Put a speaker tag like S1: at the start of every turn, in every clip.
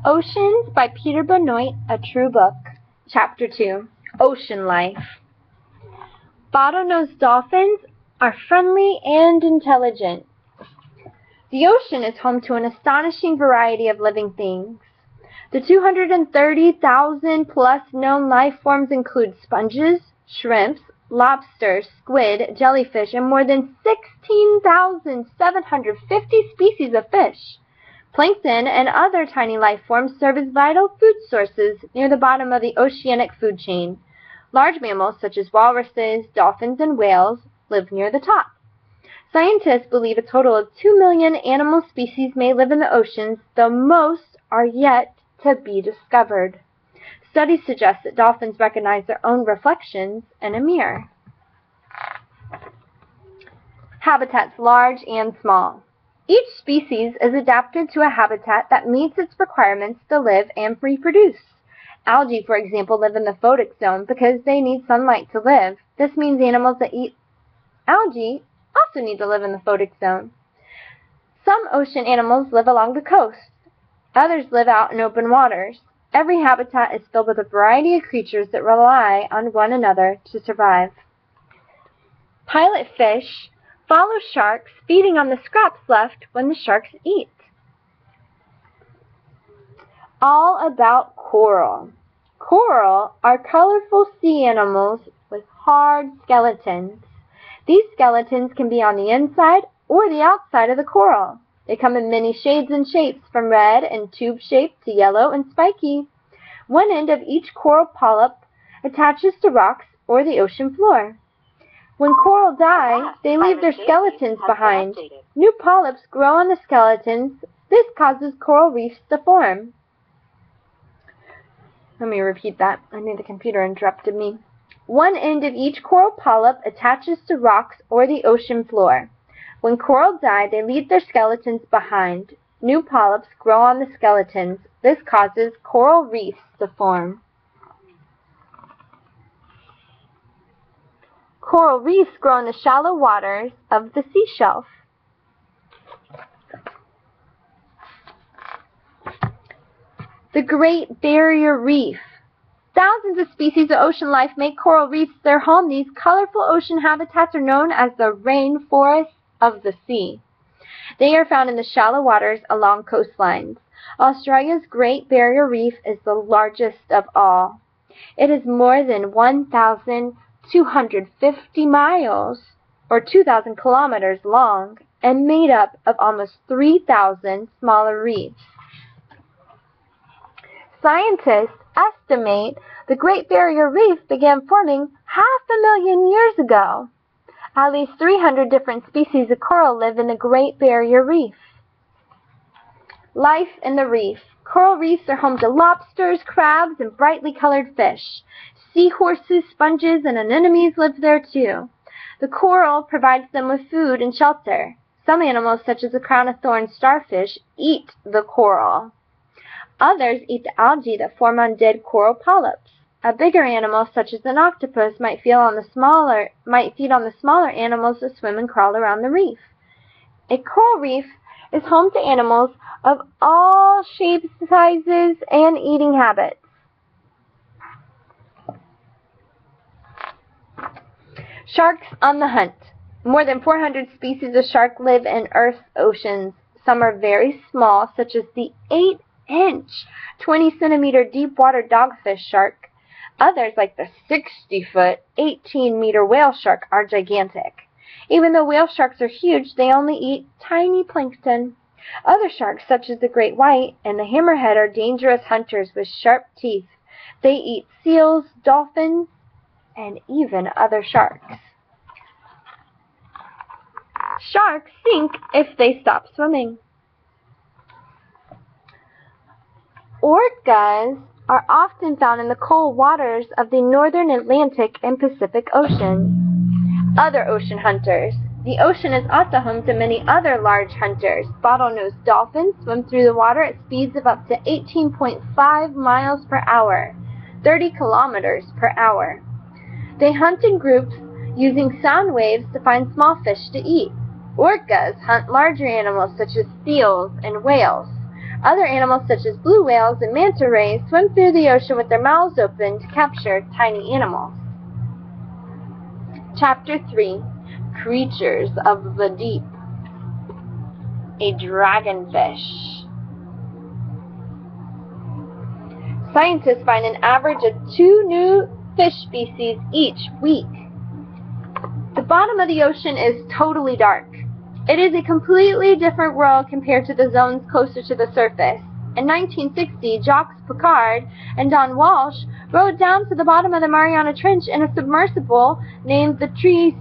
S1: Oceans by Peter Benoit, a true book. Chapter 2, Ocean Life. Bottlenose dolphins are friendly and intelligent. The ocean is home to an astonishing variety of living things. The 230,000 plus known life forms include sponges, shrimps, lobsters, squid, jellyfish, and more than 16,750 species of fish. Plankton and other tiny life forms serve as vital food sources near the bottom of the oceanic food chain. Large mammals such as walruses, dolphins, and whales live near the top. Scientists believe a total of 2 million animal species may live in the oceans, though most are yet to be discovered. Studies suggest that dolphins recognize their own reflections in a mirror. Habitats large and small. Each species is adapted to a habitat that meets its requirements to live and reproduce. Algae, for example, live in the photic zone because they need sunlight to live. This means animals that eat algae also need to live in the photic zone. Some ocean animals live along the coast. Others live out in open waters. Every habitat is filled with a variety of creatures that rely on one another to survive. Pilot fish follow sharks, feeding on the scraps left when the sharks eat. All about coral. Coral are colorful sea animals with hard skeletons. These skeletons can be on the inside or the outside of the coral. They come in many shades and shapes, from red and tube-shaped to yellow and spiky. One end of each coral polyp attaches to rocks or the ocean floor. When coral die, they leave their skeletons behind. New polyps grow on the skeletons. This causes coral reefs to form. Let me repeat that. I think the computer interrupted me. One end of each coral polyp attaches to rocks or the ocean floor. When coral die, they leave their skeletons behind. New polyps grow on the skeletons. This causes coral reefs to form. Coral reefs grow in the shallow waters of the seashelf. The Great Barrier Reef. Thousands of species of ocean life make coral reefs their home. These colorful ocean habitats are known as the rainforests of the sea. They are found in the shallow waters along coastlines. Australia's Great Barrier Reef is the largest of all. It is more than 1,250 miles, or 2,000 kilometers long, and made up of almost 3,000 smaller reefs. Scientists estimate the Great Barrier Reef began forming 500,000 years ago. At least 300 different species of coral live in the Great Barrier Reef. Life in the reef. Coral reefs are home to lobsters, crabs, and brightly colored fish. Seahorses, sponges, and anemones live there too. The coral provides them with food and shelter. Some animals, such as the crown-of-thorns starfish, eat the coral. Others eat the algae that form on dead coral polyps. A bigger animal, such as an octopus, might feed on the smaller animals that swim and crawl around the reef. A coral reef is home to animals of all shapes, sizes, and eating habits. Sharks on the hunt. More than 400 species of shark live in Earth's oceans. Some are very small, such as the 8-inch, 20-centimeter deep-water dogfish shark. Others, like the 60-foot, 18-meter whale shark, are gigantic. Even though whale sharks are huge, they only eat tiny plankton. Other sharks, such as the great white and the hammerhead, are dangerous hunters with sharp teeth. They eat seals, dolphins, and even other sharks. Sharks sink if they stop swimming. Orcas are often found in the cold waters of the northern Atlantic and Pacific Oceans. Other ocean hunters. The ocean is also home to many other large hunters. Bottlenose dolphins swim through the water at speeds of up to 18.5 miles per hour, 30 kilometers per hour. They hunt in groups using sound waves to find small fish to eat. Orcas hunt larger animals such as seals and whales. Other animals such as blue whales and manta rays swim through the ocean with their mouths open to capture tiny animals. Chapter 3. Creatures of the Deep. A dragonfish. Scientists find an average of 2 new fish species each week. The bottom of the ocean is totally dark. It is a completely different world compared to the zones closer to the surface. In 1960, Jacques Piccard and Don Walsh rode down to the bottom of the Mariana Trench in a submersible named the Trieste.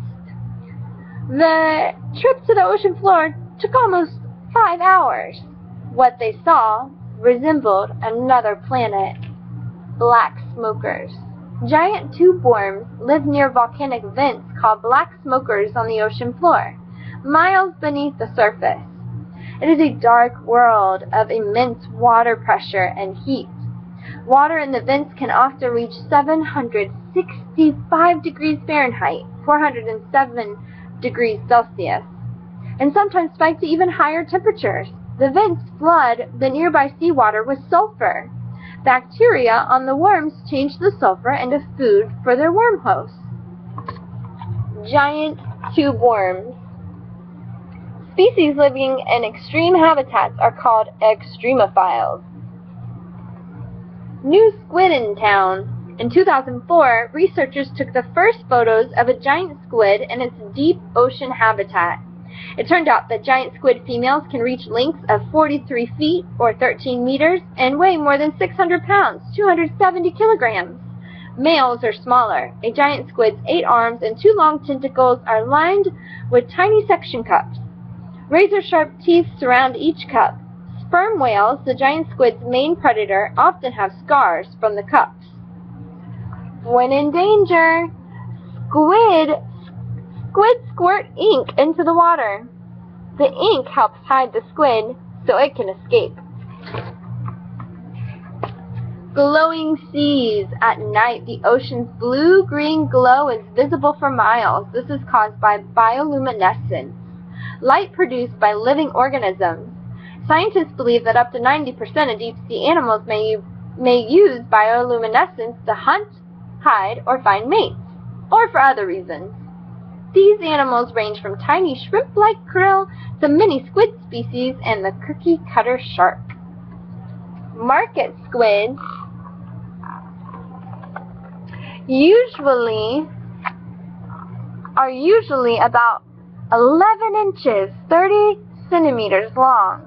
S1: The trip to the ocean floor took almost 5 hours. What they saw resembled another planet. Black smokers. Giant tube worms live near volcanic vents called black smokers on the ocean floor, miles beneath the surface. It is a dark world of immense water pressure and heat. Water in the vents can often reach 765 degrees Fahrenheit, 407 degrees Celsius, and sometimes spike to even higher temperatures. The vents flood the nearby seawater with sulfur. Bacteria on the worms change the sulfur into food for their worm hosts. Giant tube worms. Species living in extreme habitats are called extremophiles. New squid in town. In 2004, researchers took the first photos of a giant squid in its deep ocean habitat. It turned out that giant squid females can reach lengths of 43 feet or 13 meters and weigh more than 600 pounds, 270 kilograms. Males are smaller. A giant squid's 8 arms and 2 long tentacles are lined with tiny suction cups. Razor-sharp teeth surround each cup. Sperm whales, the giant squid's main predator, often have scars from the cups. When in danger, squid squirt ink into the water. The ink helps hide the squid so it can escape. Glowing seas. At night, the ocean's blue-green glow is visible for miles. This is caused by bioluminescence, light produced by living organisms. Scientists believe that up to 90% of deep-sea animals may use bioluminescence to hunt, hide, or find mates, or for other reasons. These animals range from tiny shrimp-like krill to many squid species and the cookie-cutter shark. Market squids are usually about 11 inches, 30 centimeters long.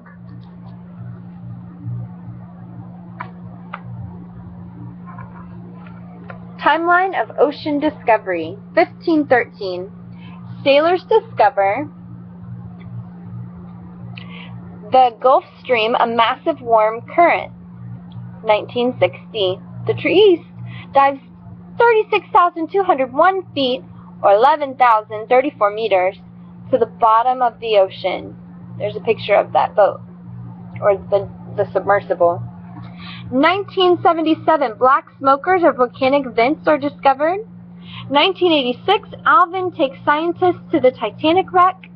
S1: Timeline of ocean discovery. 1513. Sailors discover the Gulf Stream, a massive warm current. 1960. The Trieste dives 36,201 feet, or 11,034 meters, to the bottom of the ocean. There's a picture of that boat, or the submersible. 1977, black smokers or volcanic vents are discovered. 1986, Alvin takes scientists to the Titanic wreck.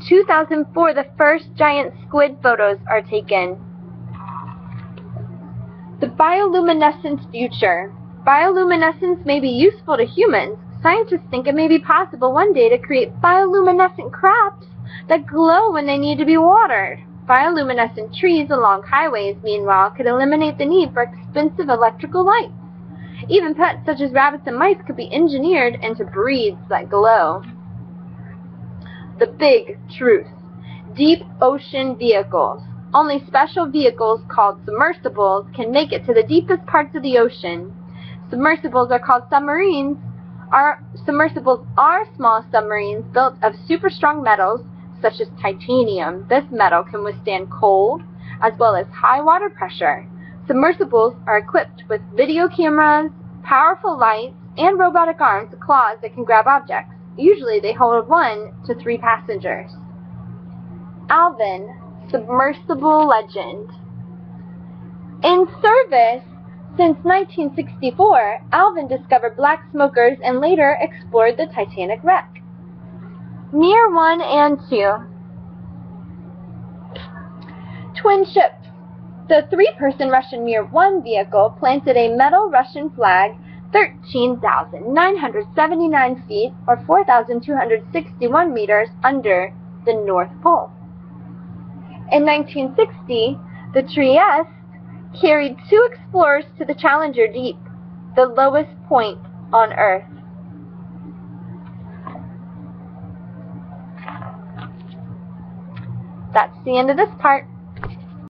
S1: 2004, the first giant squid photos are taken. The bioluminescence future. Bioluminescence may be useful to humans. Scientists think it may be possible one day to create bioluminescent crops that glow when they need to be watered. Bioluminescent trees along highways, meanwhile, could eliminate the need for expensive electrical lights. Even pets such as rabbits and mice could be engineered into breeds that glow. The big truth. Deep ocean vehicles. Only special vehicles called submersibles can make it to the deepest parts of the ocean. Submersibles are called submarines. Submersibles are small submarines built of super strong metals such as titanium. This metal can withstand cold as well as high water pressure. Submersibles are equipped with video cameras, powerful lights, and robotic arms with claws that can grab objects. Usually they hold 1 to 3 passengers. Alvin, submersible legend. In service since 1964, Alvin discovered black smokers and later explored the Titanic wreck. Near 1 and 2. Twin ships. The three-person Russian Mir-1 vehicle planted a metal Russian flag 13,979 feet or 4,261 meters under the North Pole. In 1960, the Trieste carried 2 explorers to the Challenger Deep, the lowest point on Earth. That's the end of this part.